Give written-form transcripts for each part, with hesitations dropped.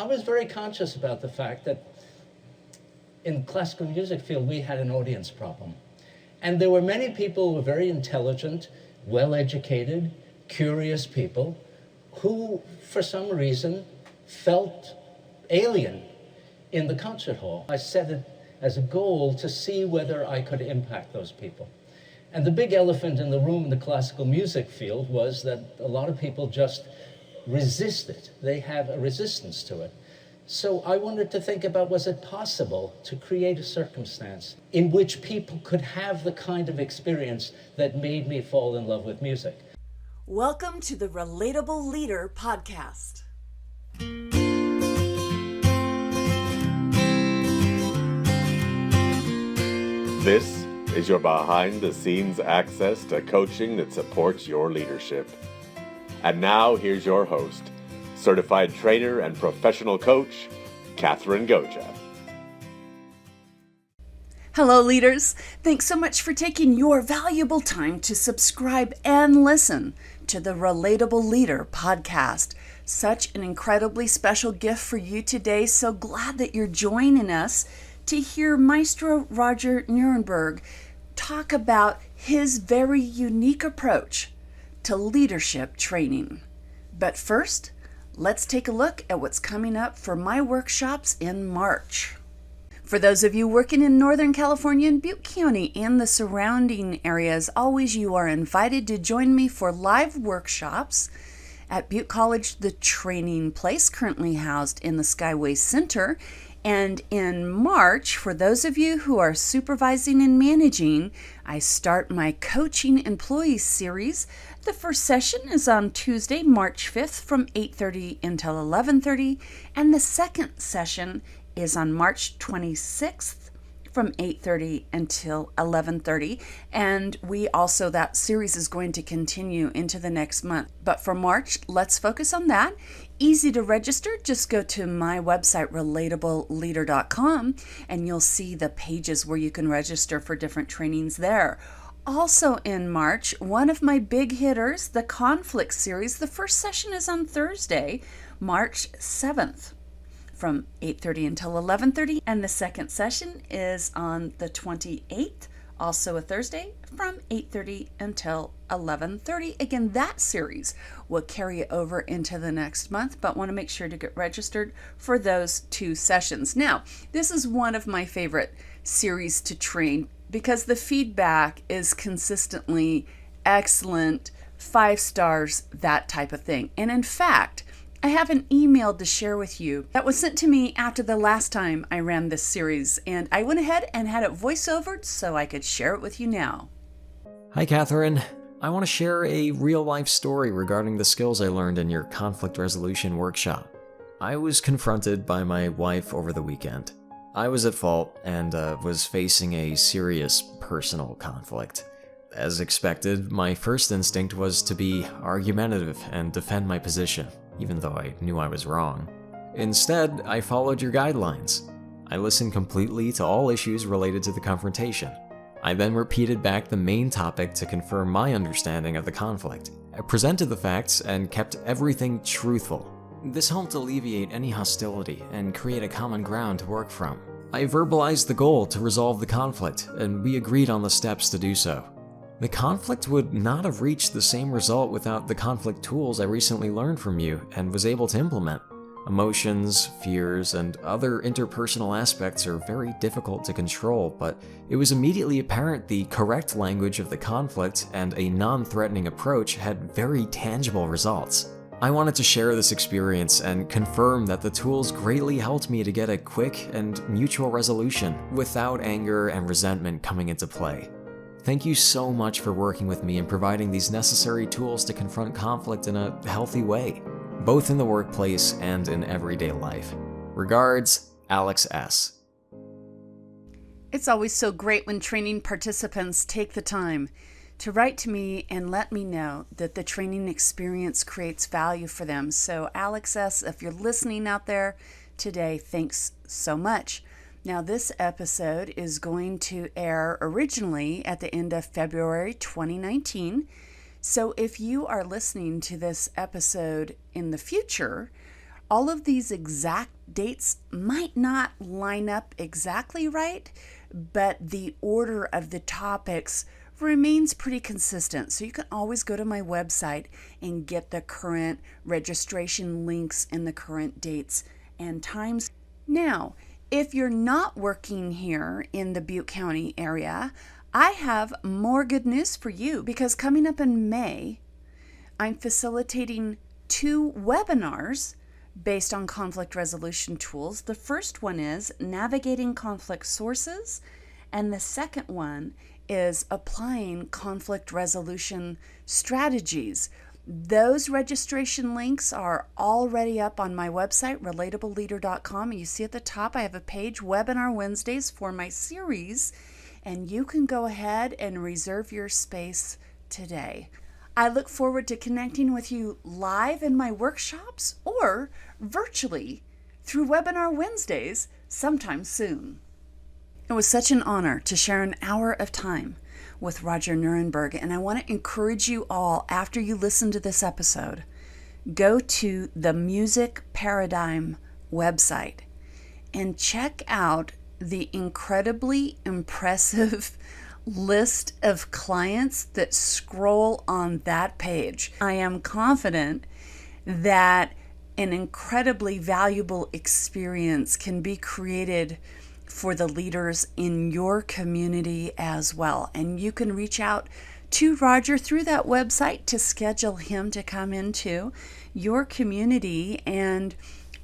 I was very conscious about the fact that in classical music field, we had an audience problem. And there were many people who were very intelligent, well-educated, curious people who, for some reason, felt alien in the concert hall. I set it as a goal to see whether I could impact those people. And the big elephant in the room in the classical music field was that a lot of people just resist it. They have a resistance to it. So I wanted to think about, was it possible to create a circumstance in which people could have the kind of experience that made me fall in love with music? Welcome to the Relatable Leader podcast. This is your behind-the-scenes access to coaching that supports your leadership. And now, here's your host, certified trainer and professional coach, catherinegoggia. Hello, leaders. Thanks so much for taking your valuable time to subscribe and listen to the Relatable Leader podcast. Such an incredibly special gift for you today. So glad that you're joining us to hear Maestro Roger Nierenburg talk about his very unique approach to leadership training. But first, let's take a look at what's coming up for my workshops in March. For those of you working in Northern California and Butte County and the surrounding areas, always you are invited to join me for live workshops at Butte College, the training place, currently housed in the Skyway Center. And in March, for those of you who are supervising and managing, I start my Coaching Employees series. The first session is on Tuesday, March 5th from 8:30 until 11:30, and the second session is on March 26th from 8:30 until 11:30. And that series is going to continue into the next month. But for March, let's focus on that. Easy to register. Just go to my website, relatableleader.com, and you'll see the pages where you can register for different trainings there. Also in March, one of my big hitters, the Conflict series. The first session is on Thursday, March 7th from 8:30 until 11:30, and the second session is on the 28th, also a Thursday, from 8:30 until 11:30. Again, that series will carry over into the next month, but want to make sure to get registered for those two sessions. Now, this is one of my favorite series to train because the feedback is consistently excellent, 5 stars, that type of thing. And in fact, I have an email to share with you that was sent to me after the last time I ran this series, and I went ahead and had it voiceovered so I could share it with you now. Hi, Catherine. I want to share a real-life story regarding the skills I learned in your conflict resolution workshop. I was confronted by my wife over the weekend. I was at fault and was facing a serious personal conflict. As expected, my first instinct was to be argumentative and defend my position, even though I knew I was wrong. Instead, I followed your guidelines. I listened completely to all issues related to the confrontation. I then repeated back the main topic to confirm my understanding of the conflict. I presented the facts and kept everything truthful. This helped alleviate any hostility and create a common ground to work from. I verbalized the goal to resolve the conflict, and we agreed on the steps to do so. The conflict would not have reached the same result without the conflict tools I recently learned from you and was able to implement. Emotions, fears, and other interpersonal aspects are very difficult to control, but it was immediately apparent the correct language of the conflict and a non-threatening approach had very tangible results. I wanted to share this experience and confirm that the tools greatly helped me to get a quick and mutual resolution without anger and resentment coming into play. Thank you so much for working with me and providing these necessary tools to confront conflict in a healthy way, both in the workplace and in everyday life. Regards, Alex S. It's always so great when training participants take the time to write to me and let me know that the training experience creates value for them. So Alex S., if you're listening out there today, thanks so much. Now, this episode is going to air originally at the end of February 2019. So if you are listening to this episode in the future, all of these exact dates might not line up exactly right, but the order of the topics remains pretty consistent. So you can always go to my website and get the current registration links and the current dates and times. Now, if you're not working here in the Butte County area, I have more good news for you, because coming up in May, I'm facilitating 2 webinars based on conflict resolution tools. The first one is navigating conflict sources, and the second one is applying conflict resolution strategies. Those registration links are already up on my website, relatableleader.com. You see at the top, I have a page, Webinar Wednesdays, for my series, and you can go ahead and reserve your space today. I look forward to connecting with you live in my workshops or virtually through Webinar Wednesdays sometime soon. It was such an honor to share an hour of time with Roger Nierenburg, and I want to encourage you all, after you listen to this episode, go to the Music Paradigm website and check out the incredibly impressive list of clients that scroll on that page. I am confident that an incredibly valuable experience can be created for the leaders in your community as well. And you can reach out to Roger through that website to schedule him to come into your community and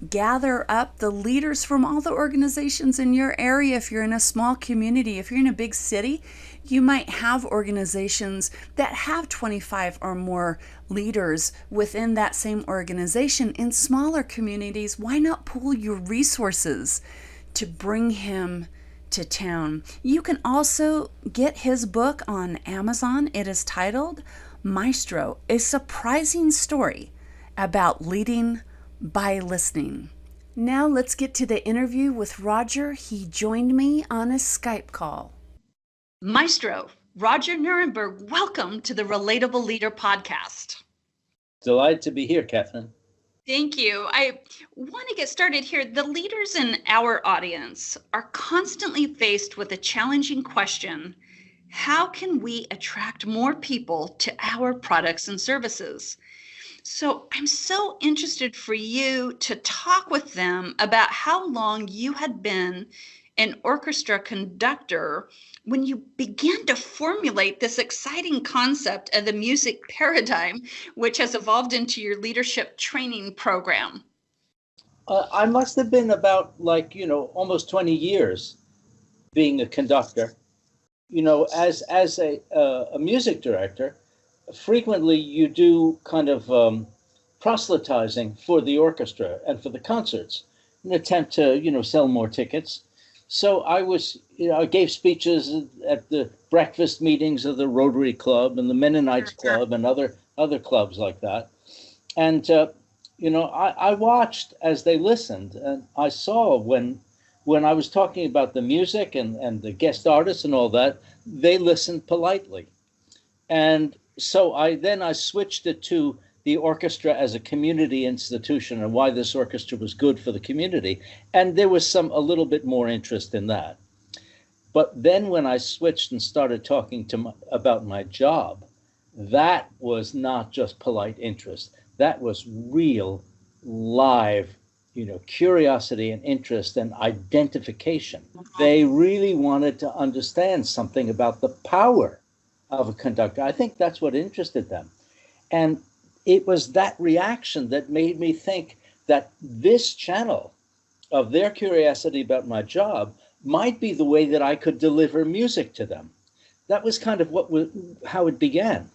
gather up the leaders from all the organizations in your area. If you're in a small community, if you're in a big city, you might have organizations that have 25 or more leaders within that same organization. In smaller communities, why not pool your resources to bring him to town? You can also get his book on Amazon. It is titled Maestro, A Surprising Story About Leading by Listening. Now let's get to the interview with Roger. He joined me on a Skype call. Maestro, Roger Nierenburg, welcome to the Relatable Leader podcast. Delighted to be here, Catherine. Thank you. I want to get started here. The leaders in our audience are constantly faced with a challenging question: how can we attract more people to our products and services? So I'm so interested for you to talk with them about how long you had been an orchestra conductor when you began to formulate this exciting concept of the music paradigm, which has evolved into your leadership training program. I must have been about almost 20 years being a conductor. As a music director, frequently you do kind of proselytizing for the orchestra and for the concerts, in an attempt to, sell more tickets. So I gave speeches at the breakfast meetings of the Rotary Club and the Mennonites Club and other clubs like that. And, I watched as they listened, and I saw when I was talking about the music and the guest artists and all that, they listened politely. And so I switched it to the orchestra as a community institution and why this orchestra was good for the community. And there was a little bit more interest in that. But then when I switched and started talking about my job, that was not just polite interest. That was real, live, curiosity and interest and identification. They really wanted to understand something about the power of a conductor. I think that's what interested them. And it was that reaction that made me think that this channel of their curiosity about my job might be the way that I could deliver music to them. That was kind of how it began.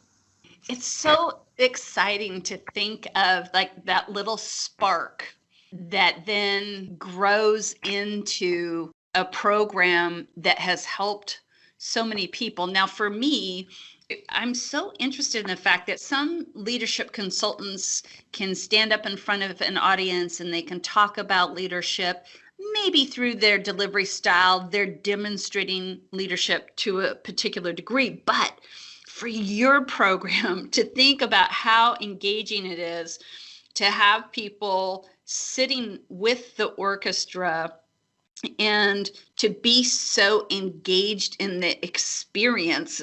It's so exciting to think of like that little spark that then grows into a program that has helped so many people. Now, for me, I'm so interested in the fact that some leadership consultants can stand up in front of an audience and they can talk about leadership. Maybe through their delivery style, they're demonstrating leadership to a particular degree. But for your program to think about how engaging it is to have people sitting with the orchestra and to be so engaged in the experience,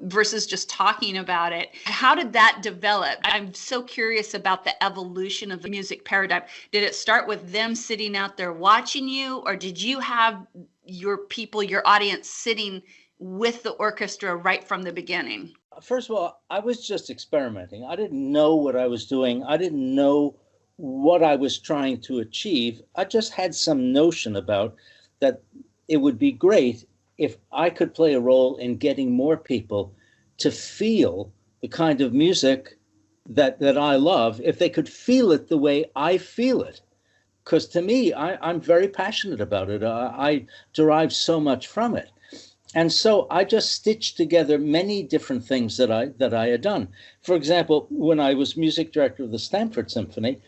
versus just talking about it. How did that develop? I'm so curious about the evolution of the music paradigm. Did it start with them sitting out there watching you, or did you have your people, your audience, sitting with the orchestra right from the beginning? First of all, I was just experimenting. I didn't know what I was doing. I didn't know what I was trying to achieve. I just had some notion about that it would be great if I could play a role in getting more people to feel the kind of music that I love, if they could feel it the way I feel it. Because to me, I'm very passionate about it. I derive so much from it. And so I just stitched together many different things that I had done. For example, when I was music director of the Stanford Symphony,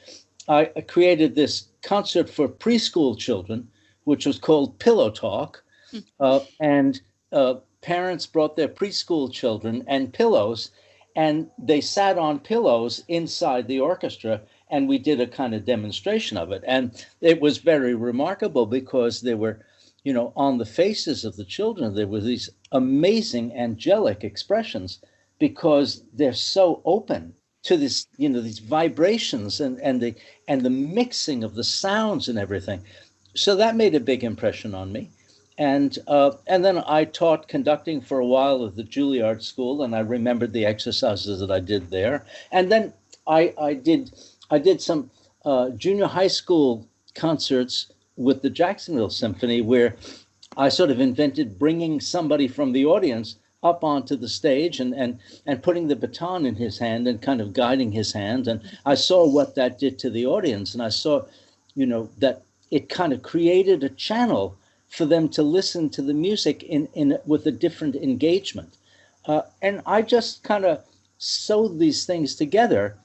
I created this concert for preschool children, which was called Pillow Talk. And parents brought their preschool children and pillows, and they sat on pillows inside the orchestra, and we did a kind of demonstration of it. And it was very remarkable because there were, on the faces of the children, there were these amazing angelic expressions because they're so open to this, these vibrations and the mixing of the sounds and everything. So that made a big impression on me. And then I taught conducting for a while at the Juilliard School, and I remembered the exercises that I did there. And then I did some junior high school concerts with the Jacksonville Symphony, where I sort of invented bringing somebody from the audience up onto the stage and putting the baton in his hand and kind of guiding his hand. And I saw what that did to the audience. And I saw, that it kind of created a channel for them to listen to the music with a different engagement. And I just kind of sewed these things together.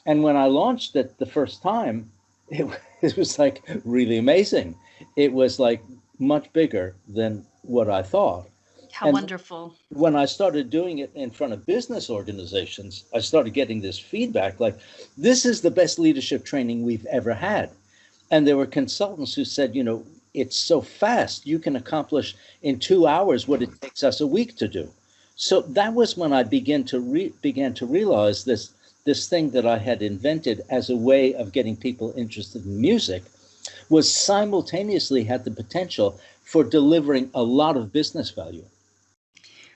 And when I launched it the first time, it was like really amazing. It was like much bigger than what I thought. How wonderful. When I started doing it in front of business organizations, I started getting this feedback like, this is the best leadership training we've ever had. And there were consultants who said, it's so fast, you can accomplish in 2 hours what it takes us a week to do. So that was when I began to realize this thing that I had invented as a way of getting people interested in music was simultaneously had the potential for delivering a lot of business value.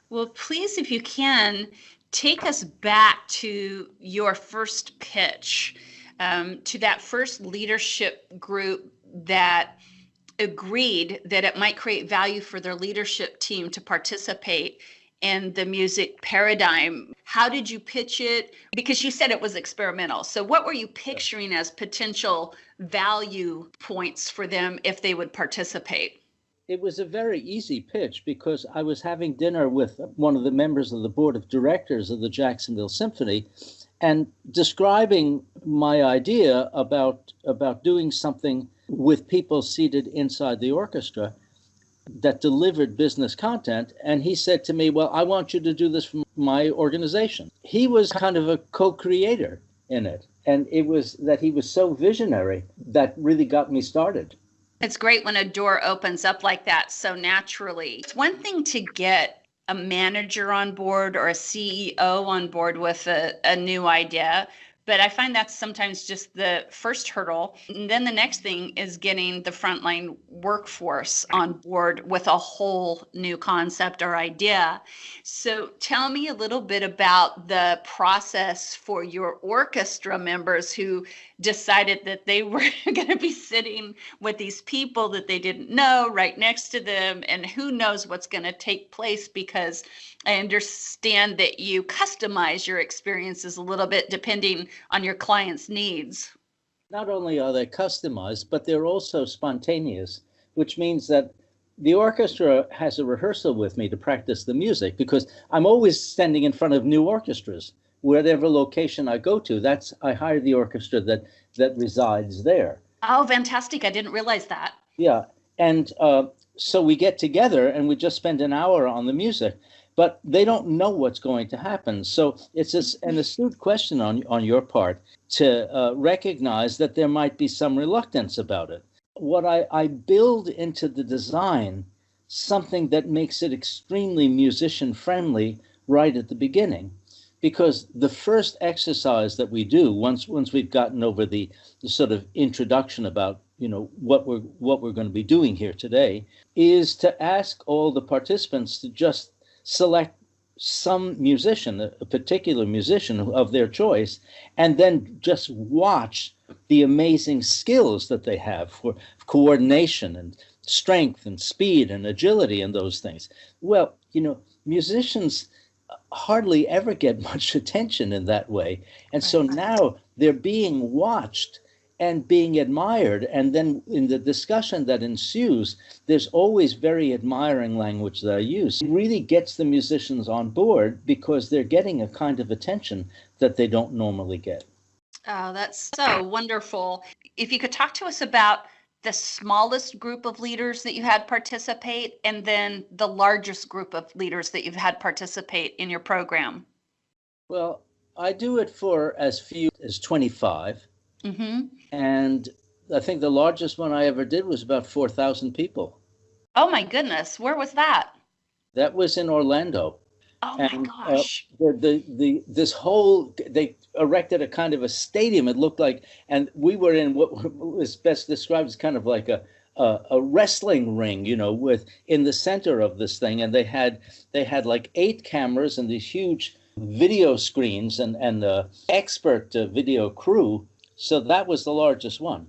Well, please, if you can, take us back to your first pitch, to that first leadership group that agreed that it might create value for their leadership team to participate in the music paradigm. How did you pitch it? Because you said it was experimental. So what were you picturing as potential value points for them if they would participate? It was a very easy pitch because I was having dinner with one of the members of the board of directors of the Jacksonville Symphony and describing my idea about doing something with people seated inside the orchestra that delivered business content. And he said to me, well, I want you to do this for my organization. He was kind of a co-creator in it. And it was that he was so visionary that really got me started. It's great when a door opens up like that so naturally. It's one thing to get a manager on board or a CEO on board with a new idea, but I find that's sometimes just the first hurdle. And then the next thing is getting the frontline workforce on board with a whole new concept or idea. So tell me a little bit about the process for your orchestra members who decided that they were going to be sitting with these people that they didn't know right next to them, and who knows what's going to take place, because I understand that you customize your experiences a little bit depending on your client's needs. Not only are they customized, but they're also spontaneous, which means that the orchestra has a rehearsal with me to practice the music, because I'm always standing in front of new orchestras. Whatever location I go to, I hire the orchestra that resides there. Oh, fantastic. I didn't realize that. Yeah. And so we get together and we just spend an hour on the music. but they don't know what's going to happen. So it's an astute question on your part to recognize that there might be some reluctance about it. What I build into the design something that makes it extremely musician friendly right at the beginning, because the first exercise that we do once we've gotten over the sort of introduction about what we're going to be doing here today is to ask all the participants to just select some musician, a particular musician of their choice, and then just watch the amazing skills that they have for coordination and strength and speed and agility and those things. Well, musicians hardly ever get much attention in that way. And so now they're being watched and being admired. And then in the discussion that ensues, there's always very admiring language that I use. It really gets the musicians on board because they're getting a kind of attention that they don't normally get. Oh, that's so wonderful. If you could talk to us about the smallest group of leaders that you had participate and then the largest group of leaders that you've had participate in your program. Well, I do it for as few as 25. Mm-hmm. And I think the largest one I ever did was about 4,000 people. Oh my goodness. Where was that? That was in Orlando. Oh my gosh. They erected a kind of a stadium. It looked like, and we were in what was best described as kind of like a wrestling ring, with in the center of this thing. And they had like 8 cameras and these huge video screens and expert video crew. So that was the largest one.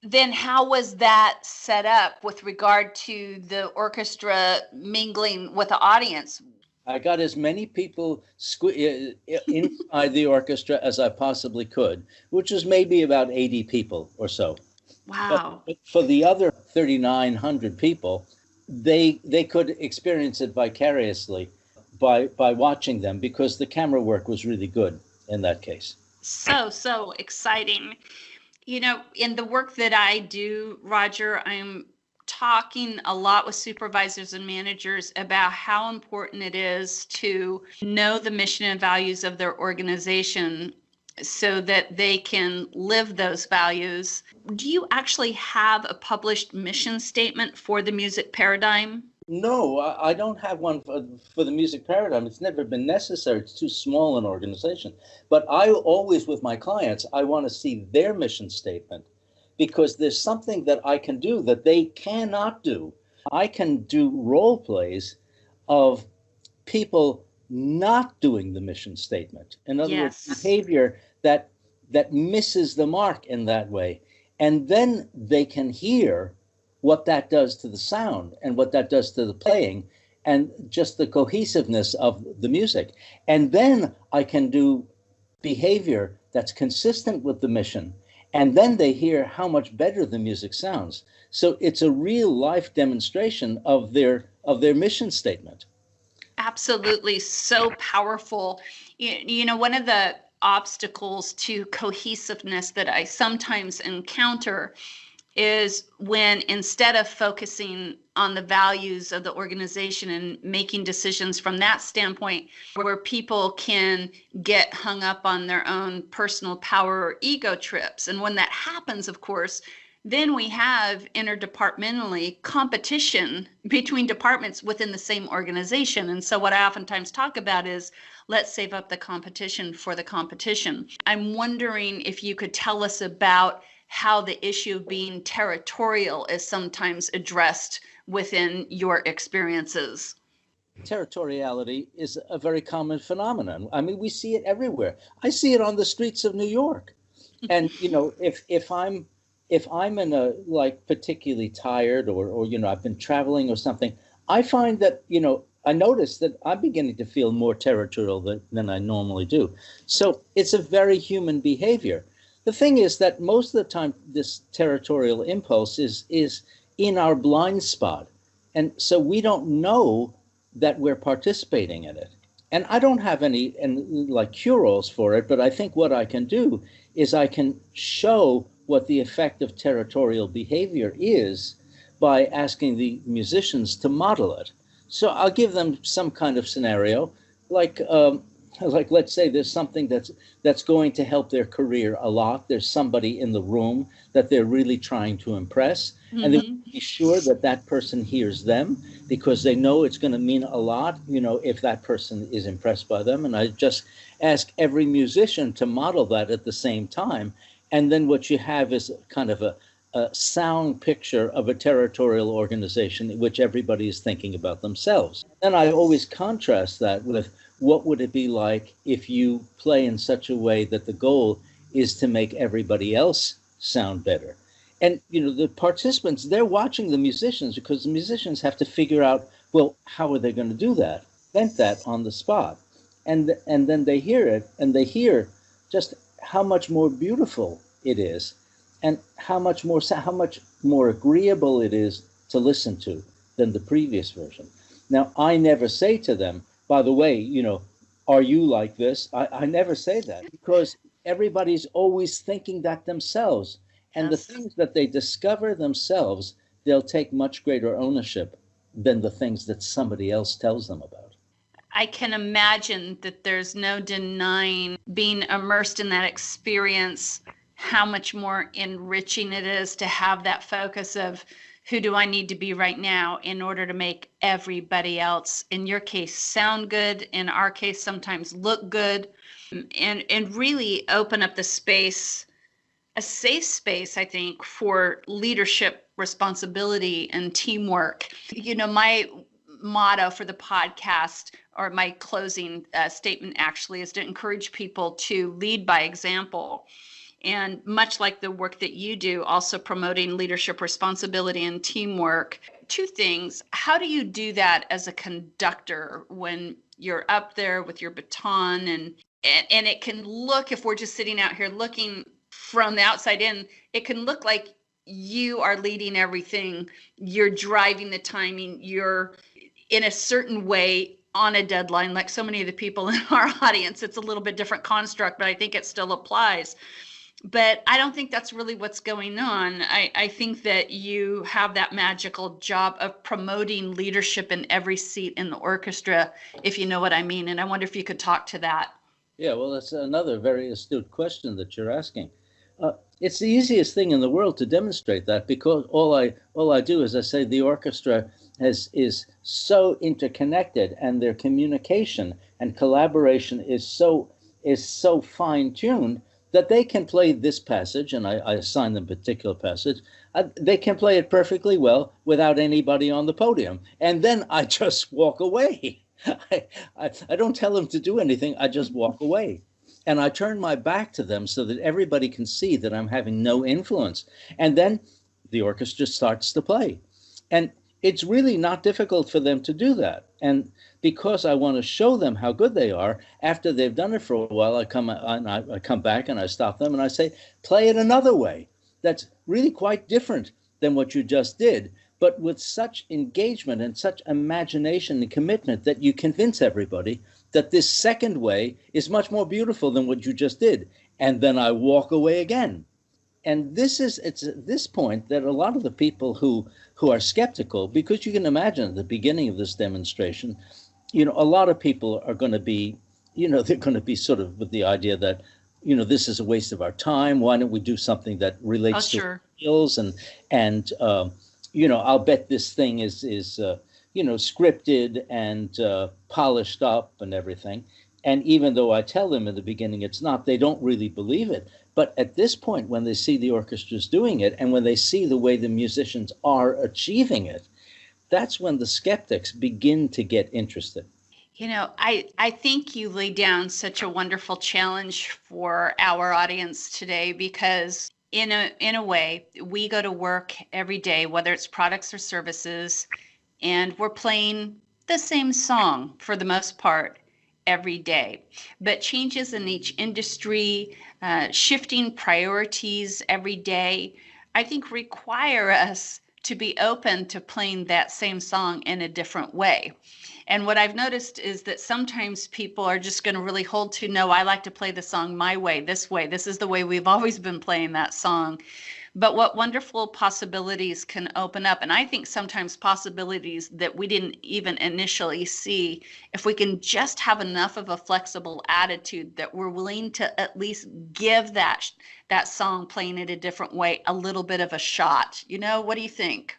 Then how was that set up with regard to the orchestra mingling with the audience? I got as many people inside the orchestra as I possibly could, which was maybe about 80 people or so. Wow. But for the other 3,900 people, they could experience it vicariously by watching them because the camera work was really good in that case. So exciting. In the work that I do, Roger, I'm talking a lot with supervisors and managers about how important it is to know the mission and values of their organization so that they can live those values. Do you actually have a published mission statement for the music paradigm? No, I don't have one for the music paradigm. It's never been necessary. It's too small an organization. But I always, with my clients, I want to see their mission statement because there's something that I can do that they cannot do. I can do role plays of people not doing the mission statement. In other words, behavior that misses the mark in that way. And then they can hear what that does to the sound and what that does to the playing and just the cohesiveness of the music. And then I can do behavior that's consistent with the mission. And then they hear how much better the music sounds. So it's a real life demonstration of their mission statement. Absolutely. So powerful. One of the obstacles to cohesiveness that I sometimes encounter is when instead of focusing on the values of the organization and making decisions from that standpoint, where people can get hung up on their own personal power or ego trips. And when that happens, of course, then we have interdepartmentally competition between departments within the same organization. And so what I oftentimes talk about is, let's save up the competition for the competition. I'm wondering if you could tell us about how the issue of being territorial is sometimes addressed within your experiences. Territoriality is a very common phenomenon. I mean, we see it everywhere. I see it on the streets of New York. And, if I'm in a particularly tired or I've been traveling or something, I find that, I notice that I'm beginning to feel more territorial than I normally do. So it's a very human behavior. The thing is that most of the time, this territorial impulse is in our blind spot. And so we don't know that we're participating in it. And I don't have any cure-alls for it, but I think what I can do is I can show what the effect of territorial behavior is by asking the musicians to model it. So I'll give them some kind of scenario, like let's say there's something that's going to help their career a lot. There's somebody in the room that they're really trying to impress, and they want to be sure that that person hears them, because they know it's going to mean a lot, if that person is impressed by them. And I just ask every musician to model that at the same time. And then what you have is kind of a sound picture of a territorial organization in which everybody is thinking about themselves. And I always contrast that with what would it be like if you play in such a way that the goal is to make everybody else sound better. And, the participants, they're watching the musicians, because the musicians have to figure out, well, how are they going to do that? Vent that on the spot. And then they hear it, and they hear just how much more beautiful it is, and how much more agreeable it is to listen to than the previous version. Now, I never say to them, by the way, are you like this? I never say that, because everybody's always thinking that themselves. And the things that they discover themselves, they'll take much greater ownership than the things that somebody else tells them about. I can imagine that there's no denying being immersed in that experience, how much more enriching it is to have that focus of who do I need to be right now in order to make everybody else, in your case, sound good, in our case, sometimes look good, and really open up the space, a safe space, I think, for leadership, responsibility, and teamwork. My motto for the podcast, or my closing statement actually, is to encourage people to lead by example. And much like the work that you do, also promoting leadership, responsibility, and teamwork. Two things. How do you do that as a conductor when you're up there with your baton? And it can look, if we're just sitting out here looking from the outside in, it can look like you are leading everything. You're driving the timing. You're in a certain way on a deadline, like so many of the people in our audience. It's a little bit different construct, but I think it still applies. But I don't think that's really what's going on. I think that you have that magical job of promoting leadership in every seat in the orchestra, if you know what I mean. And I wonder if you could talk to that. Yeah, well, that's another very astute question that you're asking. It's the easiest thing in the world to demonstrate that, because all I do is I say the orchestra is so interconnected, and their communication and collaboration is so fine-tuned that they can play this passage, and I assign them a particular passage. They can play it perfectly well without anybody on the podium, and then I just walk away. I don't tell them to do anything. I just walk away. And I turn my back to them so that everybody can see that I'm having no influence. And then the orchestra starts to play. And it's really not difficult for them to do that. And because I want to show them how good they are, after they've done it for a while, I come back and I stop them and I say, play it another way. That's really quite different than what you just did, but with such engagement and such imagination and commitment that you convince everybody that this second way is much more beautiful than what you just did. And then I walk away again. And it's at this point that a lot of the people who are skeptical, because you can imagine at the beginning of this demonstration, a lot of people are going to be, they're going to be sort of with the idea that, this is a waste of our time. Why don't we do something that relates to skills? And I'll bet this thing is scripted and polished up and everything. And even though I tell them in the beginning it's not, they don't really believe it. But at this point, when they see the orchestras doing it, and when they see the way the musicians are achieving it, that's when the skeptics begin to get interested. I think you laid down such a wonderful challenge for our audience today, because in a way, we go to work every day, whether it's products or services, and we're playing the same song for the most part every day. But changes in each industry, shifting priorities every day, I think require us to be open to playing that same song in a different way. And what I've noticed is that sometimes people are just going to really hold to, no, I like to play the song my way. This is the way we've always been playing that song. but what wonderful possibilities can open up. And I think sometimes possibilities that we didn't even initially see, if we can just have enough of a flexible attitude that we're willing to at least give that song playing it a different way a little bit of a shot. What do you think?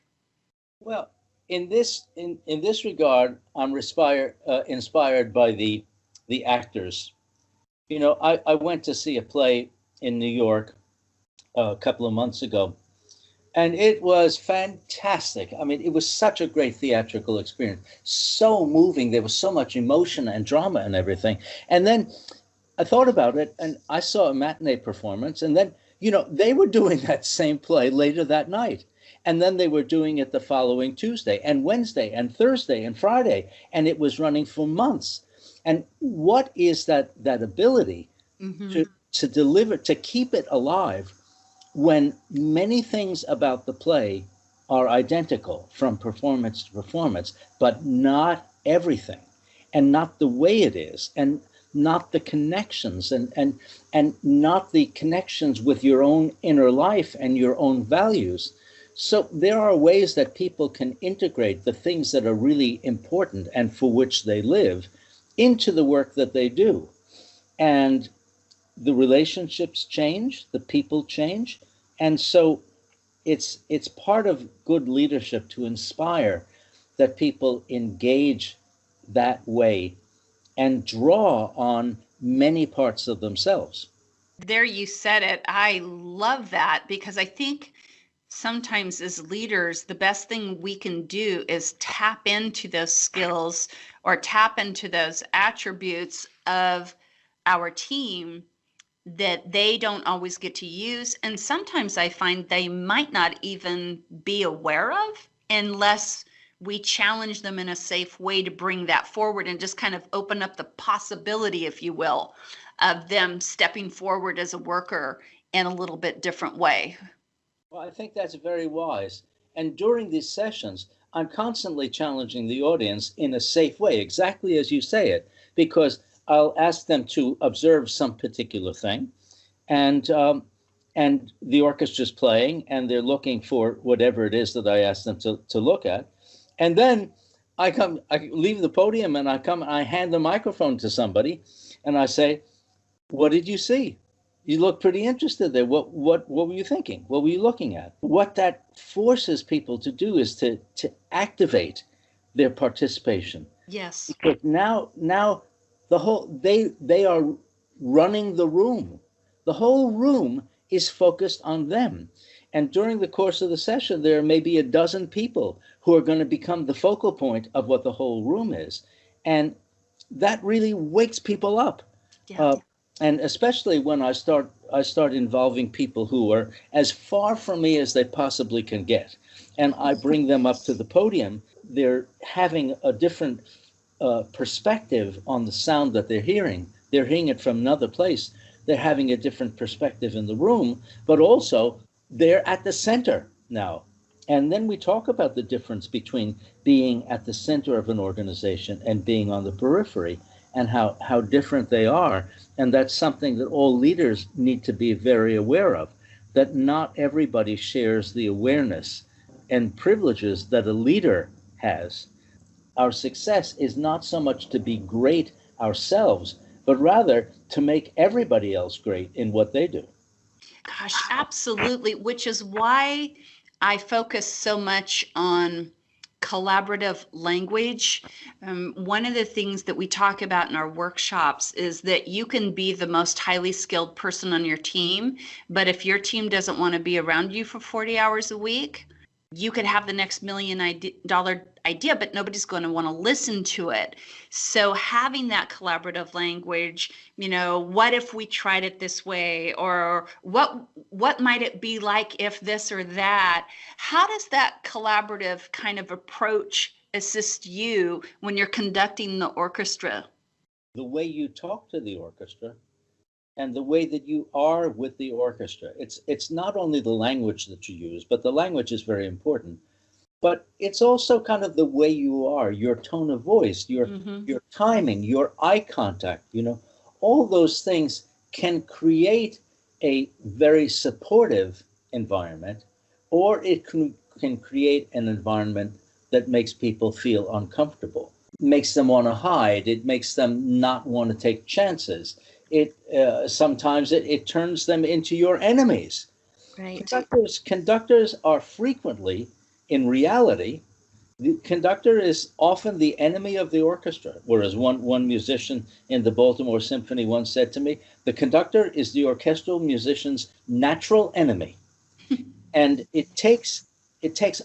Well, in this regard, I'm inspired by the actors. I went to see a play in New York a couple of months ago, and it was fantastic. I mean, it was such a great theatrical experience, so moving. There was so much emotion and drama and everything. And then I thought about it, and I saw a matinee performance, and then, they were doing that same play later that night. And then they were doing it the following Tuesday and Wednesday and Thursday and Friday, and it was running for months. And what is that ability to deliver, to keep it alive when many things about the play are identical from performance to performance, but not everything, and not the way it is, and not the connections, and not the connections with your own inner life and your own values. So there are ways that people can integrate the things that are really important and for which they live into the work that they do. And the relationships change, the people change. And so it's part of good leadership to inspire that people engage that way and draw on many parts of themselves. There you said it. I love that, because I think sometimes as leaders, the best thing we can do is tap into those skills or tap into those attributes of our team that they don't always get to use. And sometimes I find they might not even be aware of unless we challenge them in a safe way to bring that forward and just kind of open up the possibility, if you will, of them stepping forward as a worker in a little bit different way. Well, I think that's very wise. And during these sessions, I'm constantly challenging the audience in a safe way, exactly as you say it, because I'll ask them to observe some particular thing, and the orchestra's playing, and they're looking for whatever it is that I asked them to look at. And then I leave the podium, and I hand the microphone to somebody, and I say, "What did you see? You look pretty interested there. What were you thinking? What were you looking at?" What that forces people to do is to activate their participation. Yes. Because now the whole they are running the room. The whole room is focused on them. And during the course of the session, there may be a dozen people who are going to become the focal point of what the whole room is. And that really wakes people up. Yeah. And especially when I start involving people who are as far from me as they possibly can get, and I bring them up to the podium, they're having a different perspective on the sound that they're hearing. They're hearing it from another place. They're having a different perspective in the room, but also they're at the center now. And then we talk about the difference between being at the center of an organization and being on the periphery, and how different they are. And that's something that all leaders need to be very aware of, that not everybody shares the awareness and privileges that a leader has. Our success is not so much to be great ourselves, but rather to make everybody else great in what they do. Gosh, absolutely. Which is why I focus so much on collaborative language. One of the things that we talk about in our workshops is that you can be the most highly skilled person on your team, but if your team doesn't want to be around you for 40 hours a week, you could have the next $1 million idea, but nobody's going to want to listen to it. So having that collaborative language, what if we tried it this way, or what might it be like if this or that? How does that collaborative kind of approach assist you when you're conducting the orchestra? The way you talk to the orchestra and the way that you are with the orchestra. It's not only the language that you use, but the language is very important. But it's also kind of the way you are, your tone of voice, your timing, your eye contact, all those things can create a very supportive environment, or it can create an environment that makes people feel uncomfortable, makes them want to hide, it makes them not want to take chances. It sometimes it turns them into your enemies. Right. Conductors are frequently, in reality, the conductor is often the enemy of the orchestra. Whereas one musician in the Baltimore Symphony once said to me, the conductor is the orchestral musician's natural enemy. And it takes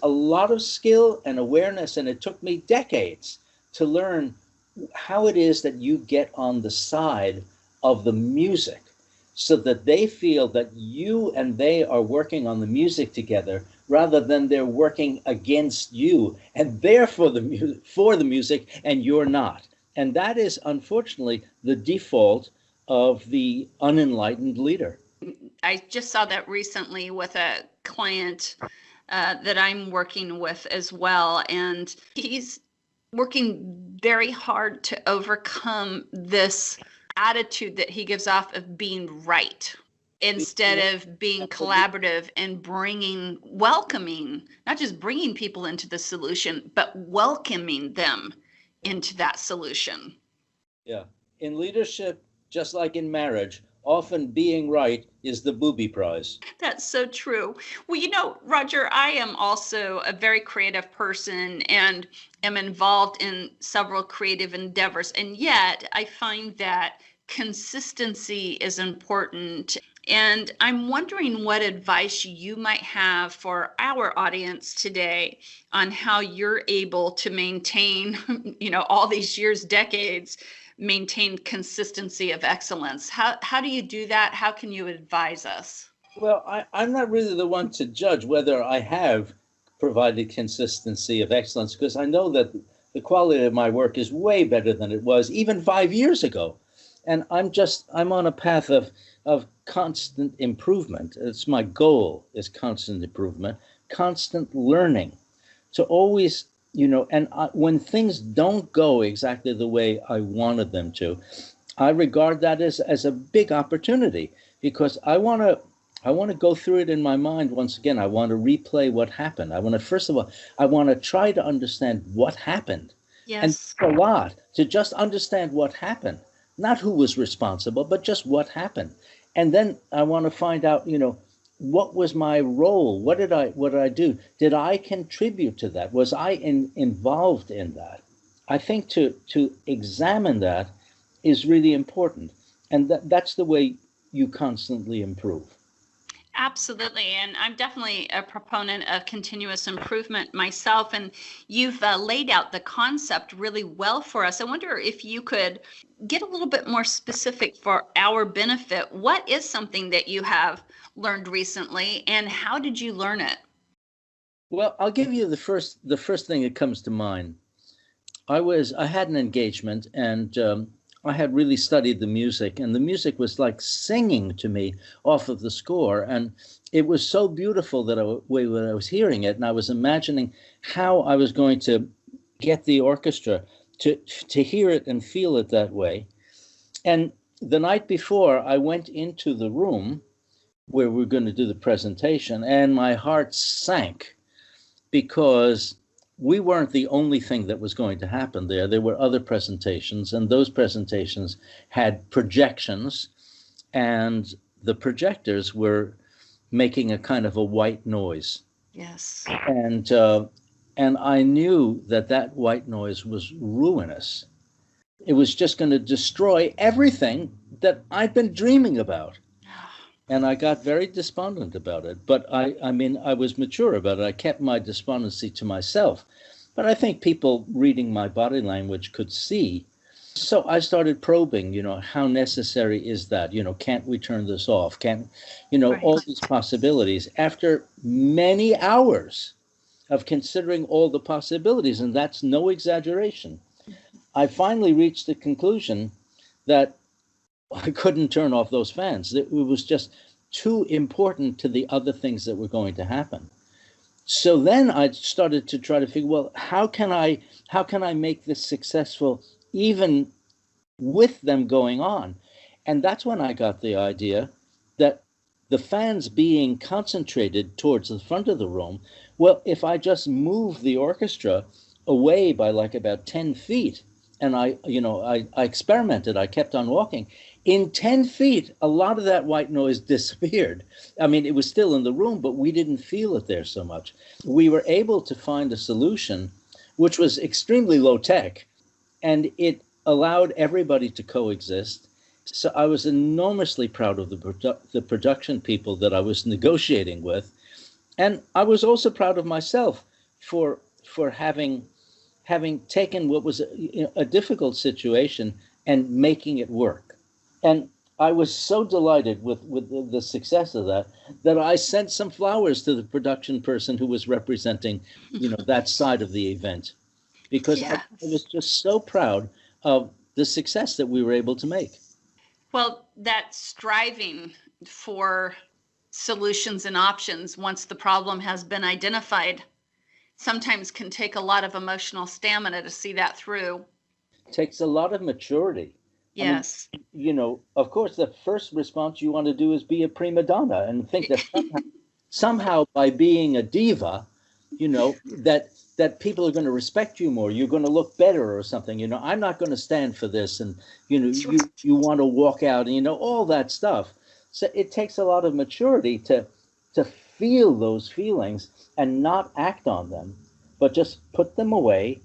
a lot of skill and awareness, and it took me decades to learn how it is that you get on the side of the music so that they feel that you and they are working on the music together rather than they're working against you and therefore for the music and you're not. And that is unfortunately the default of the unenlightened leader. I just saw that recently with a client that I'm working with as well. And he's working very hard to overcome this attitude that he gives off of being right instead of being collaborative and welcoming, not just bringing people into the solution, but welcoming them into that solution. Yeah. In leadership, just like in marriage, often being right is the booby prize. That's so true. Well, Roger, I am also a very creative person and am involved in several creative endeavors. And yet I find that consistency is important. And I'm wondering what advice you might have for our audience today on how you're able to maintain, all these years, decades, maintain consistency of excellence. How do you do that? How can you advise us? Well, I'm not really the one to judge whether I have provided consistency of excellence, because I know that the quality of my work is way better than it was even 5 years ago. And I'm on a path of constant improvement. It's my goal is constant improvement, constant learning to always, when things don't go exactly the way I wanted them to, I regard that as a big opportunity, because I want to go through it in my mind once again. I want to replay what happened. First of all, I want to try to understand what happened. Yes. And a lot to just understand what happened. Not who was responsible, but just what happened. And then I want to find out, what was my role? What did I do? Did I contribute to that? Was I involved in that? I think to examine that is really important. And that's the way you constantly improve. Absolutely. And I'm definitely a proponent of continuous improvement myself. And you've laid out the concept really well for us. I wonder if you could get a little bit more specific for our benefit. What is something that you have learned recently, and how did you learn it? Well, I'll give you the first thing that comes to mind. I had an engagement, and I had really studied the music, and the music was like singing to me off of the score. And it was so beautiful when I was hearing it, and I was imagining how I was going to get the orchestra to hear it and feel it that way. And the night before, I went into the room where we were going to do the presentation, and my heart sank, because we weren't the only thing that was going to happen there. There were other presentations, and those presentations had projections, and the projectors were making a kind of a white noise. Yes. And I knew that white noise was ruinous. It was just going to destroy everything that I'd been dreaming about. And I got very despondent about it. But I was mature about it. I kept my despondency to myself. But I think people reading my body language could see. So I started probing, how necessary is that? Can't we turn this off? Right. All these possibilities. After many hours of considering all the possibilities, and that's no exaggeration, I finally reached the conclusion that I couldn't turn off those fans. It was just too important to the other things that were going to happen. So then I started to try to figure, well, how can I make this successful even with them going on? And that's when I got the idea that the fans being concentrated towards the front of the room, well, if I just move the orchestra away by like about 10 feet, and I experimented, I kept on walking, in 10 feet, a lot of that white noise disappeared. I mean, it was still in the room, but we didn't feel it there so much. We were able to find a solution which was extremely low tech, and it allowed everybody to coexist. So I was enormously proud of the production people that I was negotiating with. And I was also proud of myself for having taken what was a difficult situation and making it work. And I was so delighted with the success of that I sent some flowers to the production person who was representing, that side of the event, because Yes. I was just so proud of the success that we were able to make. Well, that striving for solutions and options once the problem has been identified sometimes can take a lot of emotional stamina to see that through. It takes a lot of maturity. Yes. I mean, of course, the first response you want to do is be a prima donna and think that somehow by being a diva, that people are going to respect you more. You're going to look better or something. I'm not going to stand for this. And, you want to walk out and, all that stuff. So it takes a lot of maturity to feel those feelings and not act on them, but just put them away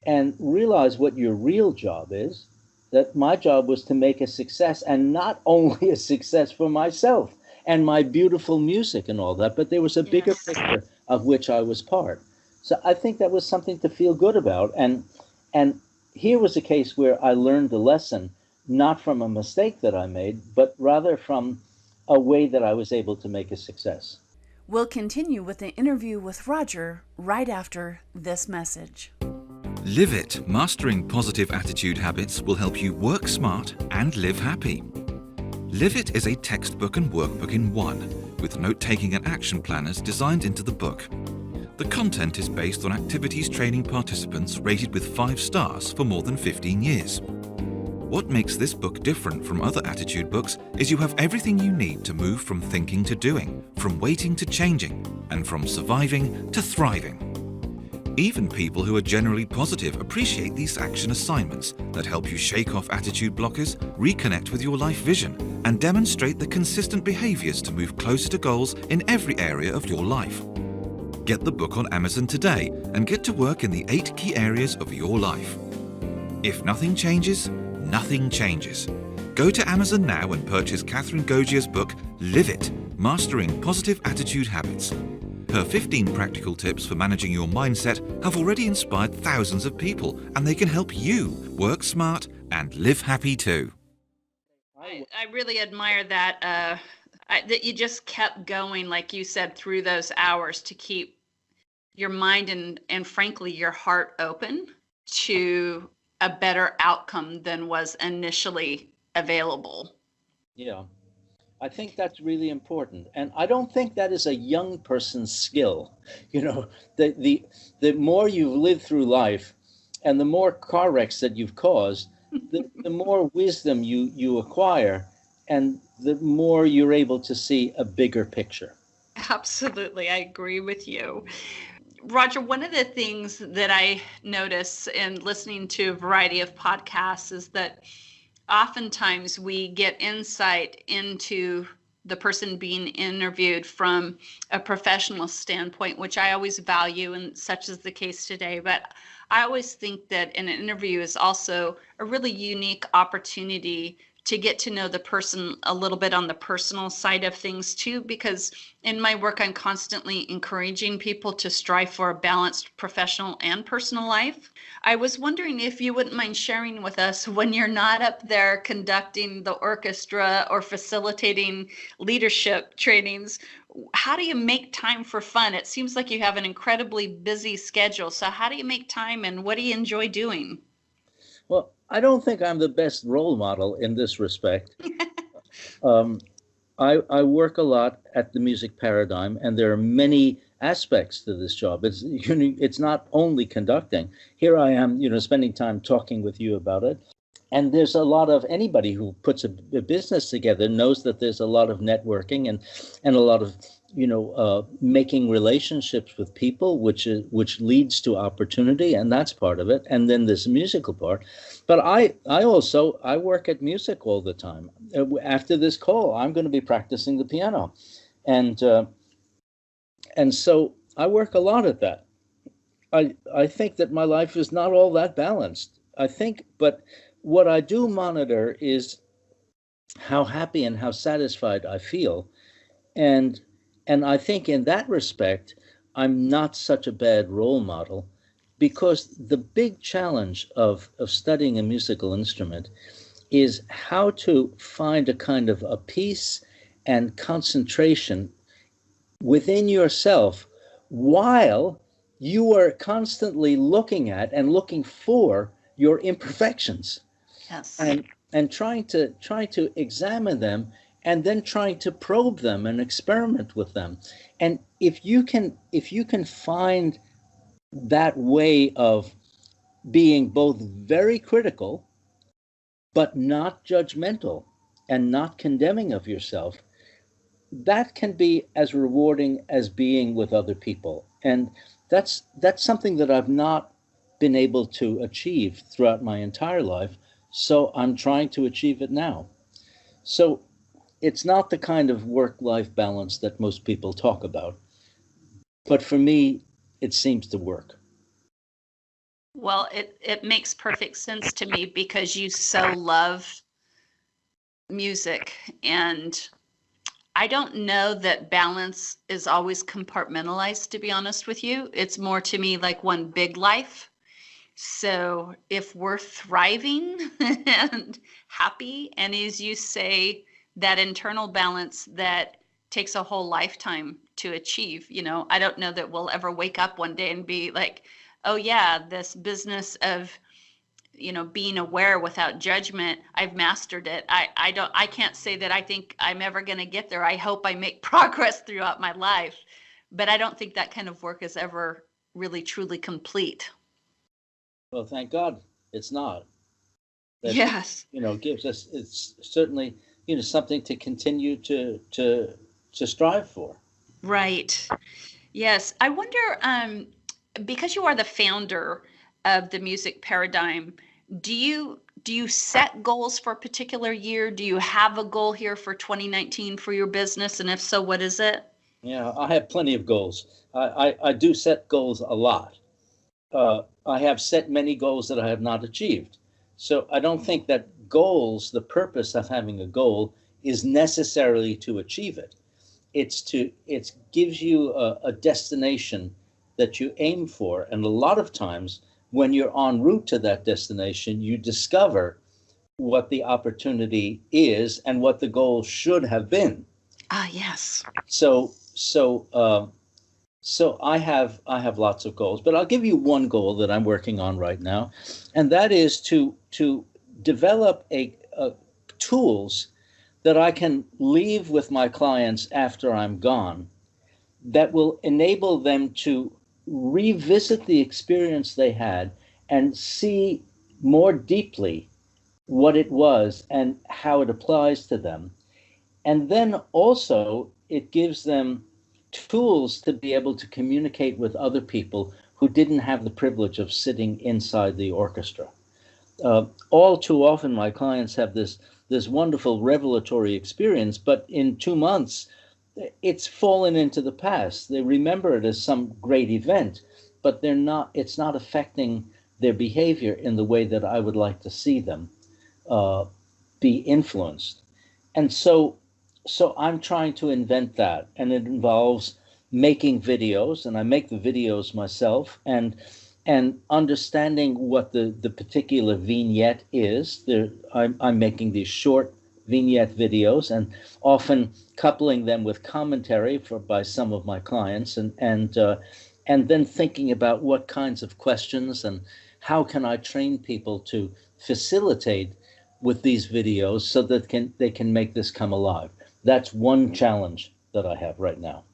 and realize what your real job is. That my job was to make a success, and not only a success for myself and my beautiful music and all that, but there was a bigger picture of which I was part. So I think that was something to feel good about. And here was a case where I learned a lesson, not from a mistake that I made, but rather from a way that I was able to make a success. We'll continue with the interview with Roger right after this message. Live It, Mastering Positive Attitude Habits will help you work smart and live happy. Live It is a textbook and workbook in one, with note-taking and action planners designed into the book. The content is based on activities training participants rated with 5 stars for more than 15 years. What makes this book different from other attitude books is you have everything you need to move from thinking to doing, from waiting to changing, and from surviving to thriving. Even people who are generally positive appreciate these action assignments that help you shake off attitude blockers, reconnect with your life vision, and demonstrate the consistent behaviors to move closer to goals in every area of your life. Get the book on Amazon today and get to work in the 8 key areas of your life. If nothing changes, nothing changes. Go to Amazon now and purchase catherinegoggia's book, Live It, Mastering Positive Attitude Habits. Her 15 practical tips for managing your mindset have already inspired thousands of people, and they can help you work smart and live happy too. I really admire that, that you just kept going, like you said, through those hours to keep your mind and frankly, your heart open to a better outcome than was initially available. Yeah. I think that's really important. And I don't think that is a young person's skill. The more you've lived through life and the more car wrecks that you've caused, the more wisdom you acquire and the more you're able to see a bigger picture. Absolutely. I agree with you. Roger, one of the things that I notice in listening to a variety of podcasts is that oftentimes we get insight into the person being interviewed from a professional standpoint, which I always value, and such is the case today. But I always think that an interview is also a really unique opportunity to get to know the person a little bit on the personal side of things too, because in my work, I'm constantly encouraging people to strive for a balanced professional and personal life. I was wondering if you wouldn't mind sharing with us, when you're not up there conducting the orchestra or facilitating leadership trainings, how do you make time for fun? It seems like you have an incredibly busy schedule. So how do you make time, and what do you enjoy doing? Well, I don't think I'm the best role model in this respect. I work a lot at the Music Paradigm, and there are many aspects to this job. It's not only conducting. Here I am, spending time talking with you about it. And there's a lot of, anybody who puts a business together knows that there's a lot of networking and a lot of, making relationships with people, which leads to opportunity, and that's part of it. And then there's the musical part. But I work at music all the time. After this call, I'm going to be practicing the piano, and so I work a lot at that. I think that my life is not all that balanced. But what I do monitor is how happy and how satisfied I feel. And I think in that respect, I'm not such a bad role model, because the big challenge of studying a musical instrument is how to find a kind of a peace and concentration within yourself while you are constantly looking at and looking for your imperfections. Yes. And trying to examine them, and then trying to probe them and experiment with them. And if you can find that way of being both very critical but not judgmental and not condemning of yourself, that can be as rewarding as being with other people. And that's something that I've not been able to achieve throughout my entire life. So I'm trying to achieve it now. So it's not the kind of work-life balance that most people talk about. But for me, it seems to work. Well, it makes perfect sense to me, because you so love music. And I don't know that balance is always compartmentalized, to be honest with you. It's more to me like one big life. So if we're thriving and happy, and as you say, that internal balance that takes a whole lifetime to achieve, I don't know that we'll ever wake up one day and be like, oh yeah, this business of, being aware without judgment, I've mastered it. I can't say that I think I'm ever going to get there. I hope I make progress throughout my life, but I don't think that kind of work is ever really truly complete. Well, thank God it's not. That, Yes. Gives us, it's certainly, something to continue to strive for. Right. Yes. I wonder, because you are the founder of the music paradigm, do you set goals for a particular year? Do you have a goal here for 2019 for your business? And if so, what is it? Yeah, I have plenty of goals. I do set goals a lot. I have set many goals that I have not achieved. So I don't think that goals, the purpose of having a goal, is necessarily to achieve it. It gives you a destination that you aim for. And a lot of times when you're en route to that destination, you discover what the opportunity is and what the goal should have been. Ah, yes. So I have lots of goals, but I'll give you one goal that I'm working on right now, and that is to develop a tools that I can leave with my clients after I'm gone, that will enable them to revisit the experience they had and see more deeply what it was and how it applies to them. And then also it gives them tools to be able to communicate with other people who didn't have the privilege of sitting inside the orchestra. All too often my clients have this wonderful revelatory experience, but in 2 months it's fallen into the past. They remember it as some great event, but it's not affecting their behavior in the way that I would like to see them be influenced. And so I'm trying to invent that, and it involves making videos, and I make the videos myself, and understanding what the particular vignette is. I'm making these short vignette videos, and often coupling them with commentary by some of my clients, and then thinking about what kinds of questions and how can I train people to facilitate with these videos so that they can make this come alive. That's one challenge that I have right now.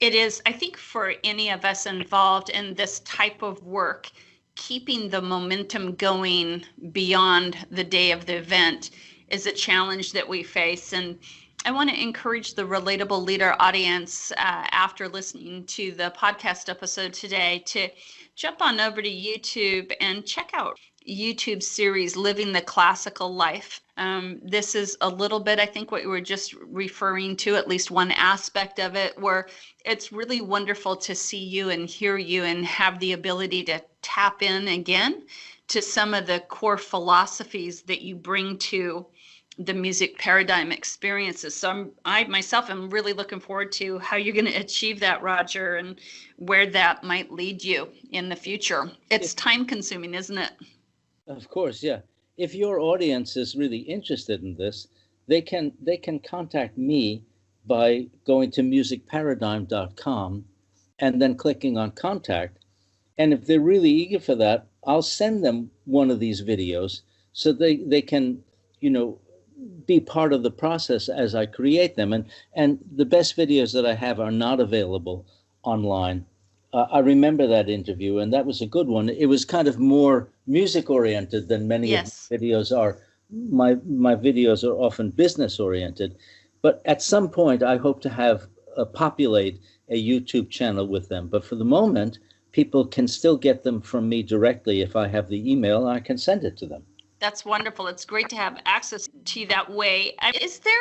It is, I think, for any of us involved in this type of work, keeping the momentum going beyond the day of the event is a challenge that we face. And I want to encourage the Relatable Leader audience, after listening to the podcast episode today, to jump on over to YouTube and check out YouTube series Living the Classical Life. This is a little bit, I think, what you were just referring to, at least one aspect of it, where it's really wonderful to see you and hear you and have the ability to tap in again to some of the core philosophies that you bring to the music paradigm experiences. So I myself am really looking forward to how you're going to achieve that, Roger, and where that might lead you in the future. It's time consuming, isn't it? Of course, yeah. If your audience is really interested in this, they can contact me by going to musicparadigm.com and then clicking on contact. And if they're really eager for that, I'll send them one of these videos so they can, be part of the process as I create them. And the best videos that I have are not available online. I remember that interview, and that was a good one. It was kind of more music oriented than many of the videos are. My videos are often business oriented, but at some point I hope to have populate a YouTube channel with them. But for the moment, people can still get them from me directly. If I have the email, I can send it to them. That's wonderful. It's great to have access to you that way. Is there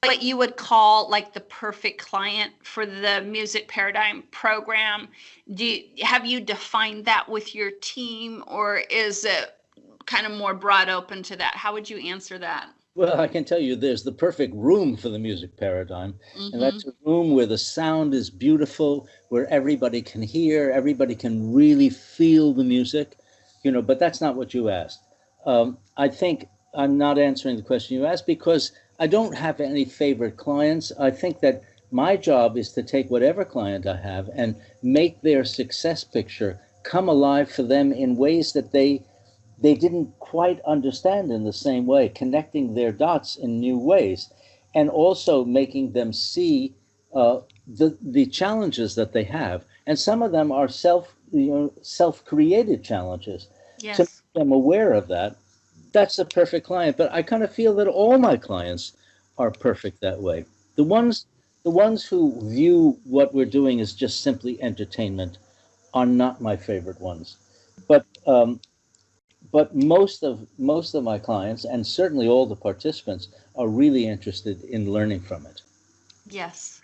what you would call like the perfect client for the Music Paradigm program? Have you defined that with your team, or is it kind of more broad open to that? How would you answer that? Well, I can tell you there's the perfect room for the Music Paradigm, and that's a room where the sound is beautiful, where everybody can hear, everybody can really feel the music, but that's not what you asked. I think I'm not answering the question you asked because I don't have any favorite clients. I think that my job is to take whatever client I have and make their success picture come alive for them in ways that they didn't quite understand in the same way, connecting their dots in new ways, and also making them see the challenges that they have. And some of them are self-created challenges. Yes. To make them aware of that, that's the perfect client. But I kind of feel that all my clients are perfect that way. The ones who view what we're doing as just simply entertainment are not my favorite ones. But most of my clients, and certainly all the participants, are really interested in learning from it. Yes.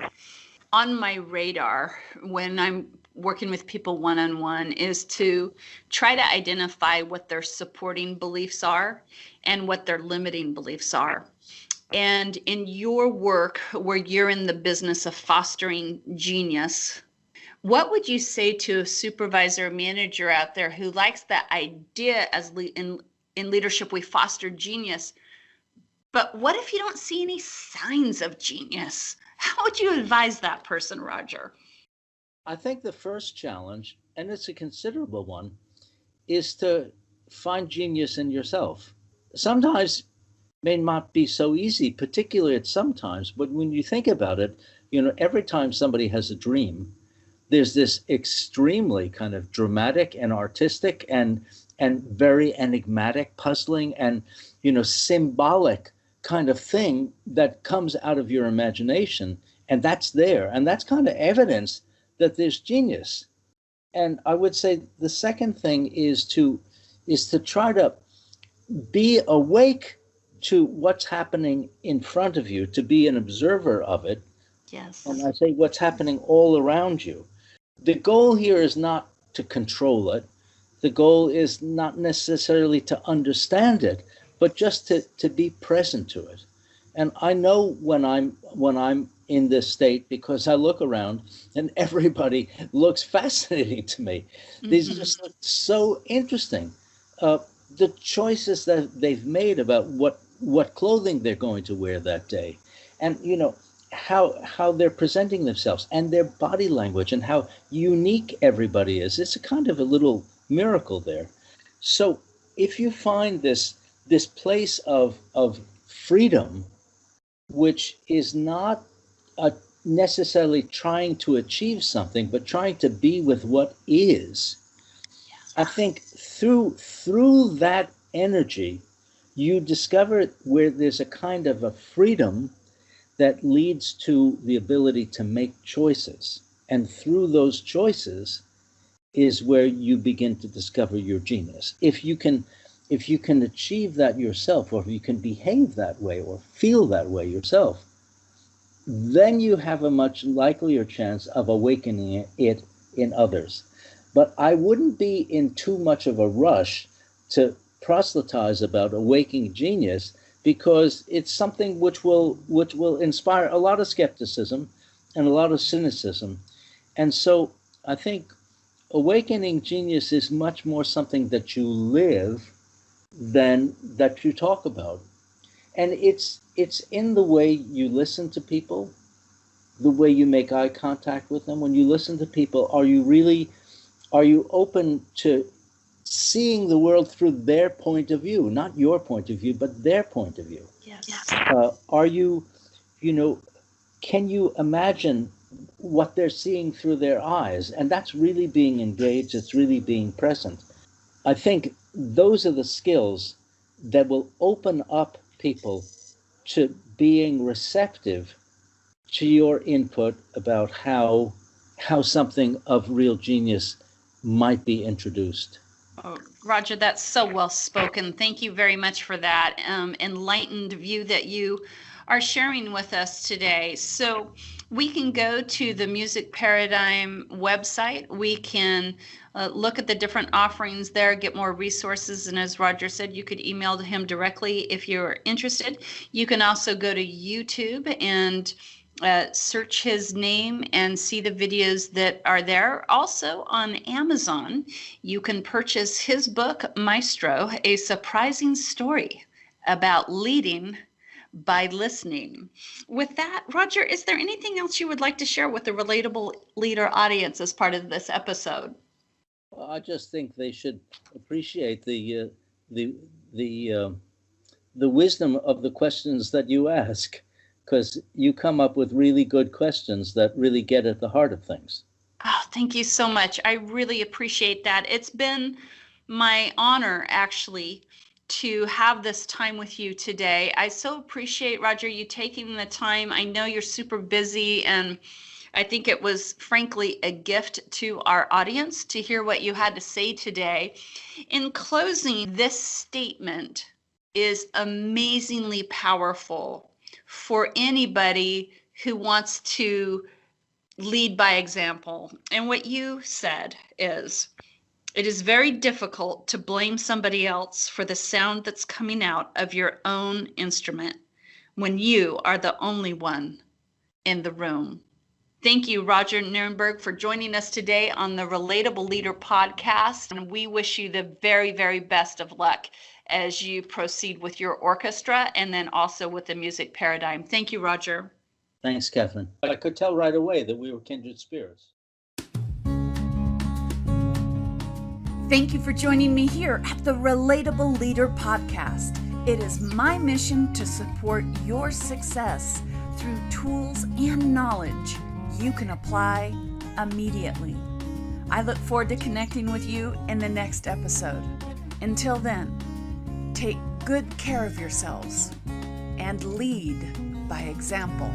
On my radar when I'm working with people one-on-one is to try to identify what their supporting beliefs are and what their limiting beliefs are. And in your work, where you're in the business of fostering genius, what would you say to a supervisor or manager out there who likes the idea as in leadership we foster genius, but what if you don't see any signs of genius? How would you advise that person, Roger? I think the first challenge, and it's a considerable one, is to find genius in yourself. Sometimes may not be so easy, particularly at sometimes, but when you think about it, every time somebody has a dream, there's this extremely kind of dramatic and artistic and very enigmatic, puzzling and, symbolic kind of thing that comes out of your imagination. And that's there. And that's kind of evidence that there's genius. And I would say the second thing is to try to be awake to what's happening in front of you, to be an observer of it. Yes. And I say what's happening all around you. The goal here is not to control it. The goal is not necessarily to understand it, but just to be present to it. And I know when I'm in this state because I look around and everybody looks fascinating to me. These just look so interesting. The choices that they've made about what clothing they're going to wear that day, and how they're presenting themselves and their body language and how unique everybody is. It's a kind of a little miracle there. So if you find this place of freedom, which is not necessarily trying to achieve something, but trying to be with what is, I think through that energy, you discover where there's a kind of a freedom that leads to the ability to make choices. And through those choices is where you begin to discover your genius. If you can achieve that yourself, or if you can behave that way or feel that way yourself, then you have a much likelier chance of awakening it in others. But I wouldn't be in too much of a rush to proselytize about awakening genius, because it's something which will inspire a lot of skepticism and a lot of cynicism. And so I think awakening genius is much more something that you live than that you talk about. And it's in the way you listen to people, the way you make eye contact with them. When you listen to people, are you open to seeing the world through their point of view, not your point of view, but their point of view? Yes. Are you, can you imagine what they're seeing through their eyes? And that's really being engaged. It's really being present. I think those are the skills that will open up people to being receptive to your input about how something of real genius might be introduced. Oh, Roger, that's so well spoken. Thank you very much for that enlightened view that you are sharing with us today. So we can go to the Music Paradigm website. We can look at the different offerings there, get more resources. And as Roger said, you could email him directly if you're interested. You can also go to YouTube and search his name and see the videos that are there. Also on Amazon, you can purchase his book, Maestro, A Surprising Story About Leading by Listening. With that, Roger, is there anything else you would like to share with the Relatable Leader audience as part of this episode? I just think they should appreciate the wisdom of the questions that you ask, because you come up with really good questions that really get at the heart of things. Oh, thank you so much. I really appreciate that. It's been my honor, actually, to have this time with you today. I so appreciate, Roger, you taking the time. I know you're super busy, and I think it was, frankly, a gift to our audience to hear what you had to say today. In closing, this statement is amazingly powerful for anybody who wants to lead by example. And what you said is, it is very difficult to blame somebody else for the sound that's coming out of your own instrument when you are the only one in the room. Thank you, Roger Nierenburg, for joining us today on the Relatable Leader podcast. And we wish you the very, very best of luck as you proceed with your orchestra and then also with the Music Paradigm. Thank you, Roger. Thanks, Catherine. I could tell right away that we were kindred spirits. Thank you for joining me here at the Relatable Leader podcast. It is my mission to support your success through tools and knowledge you can apply immediately. I look forward to connecting with you in the next episode. Until then, take good care of yourselves and lead by example.